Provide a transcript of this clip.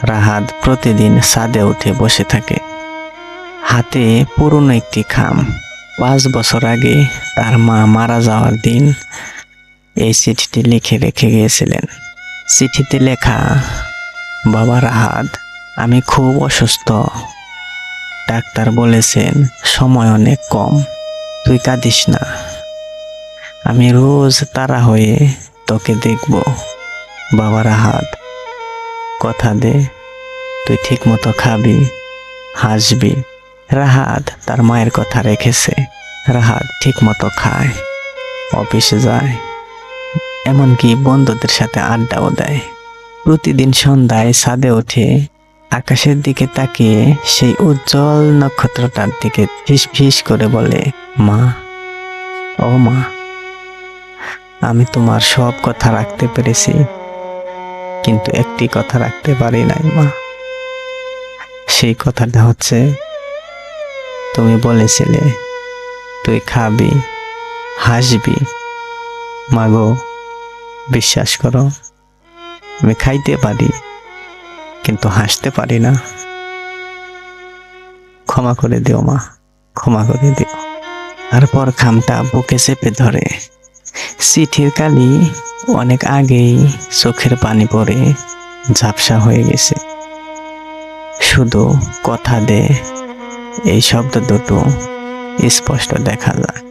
রাহাত প্রতিদিন ছাদে উঠে বসে থাকে, হাতে পুরনো একটি খাম। 5 বছর আগে তার মা মারা যাওয়ার দিন এই চিঠিটি লিখে রেখে গিয়েছিলেন। চিঠিতে লেখা, বাবা রাহাত, আমি খুব অসুস্থ। ডাক্তার বলেছেন সময় অনেক কম, তুই কাঁদিস না। আমি রোজ তাড়া হয়ে তোকে দেখব। বাবা রাহাত, কথা দে তুই ঠিক মতো খাবি, হাসবি। রাহাত তার মায়ের কথা রেখেছে। রাহাত ঠিক মতো খায়, অফিসে যায়, এমনকি বন্ধুদের সাথে আড্ডাও দেয়। প্রতিদিন সন্ধ্যায় ছাদে উঠে আকাশের দিকে তাকিয়ে সেই উজ্জ্বল নক্ষত্রটার দিকে ফিস ফিস করে বলে, মা, ও মা, আমি তোমার সব কথা রাখতে পেরেছি, কিন্তু একটি কথা রাখতে পারি নাই মা। সেই কথাটা হচ্ছে, তুমি বলেছিলে তুই খাবি, হাসবি। মাগো, বিশ্বাস করো, আমি খাইতে পারি কিন্তু হাসতে পারি না। ক্ষমা করে দিও মা, ক্ষমা করে দিও। তারপর খামটা বুকে চেপে ধরে। চিঠির কালি অনেক আগেই চোখের পানি পড়ে ঝাপসা হয়ে গেছে। শুধু কথা দে এই শব্দ দুটো স্পষ্ট দেখা যায়।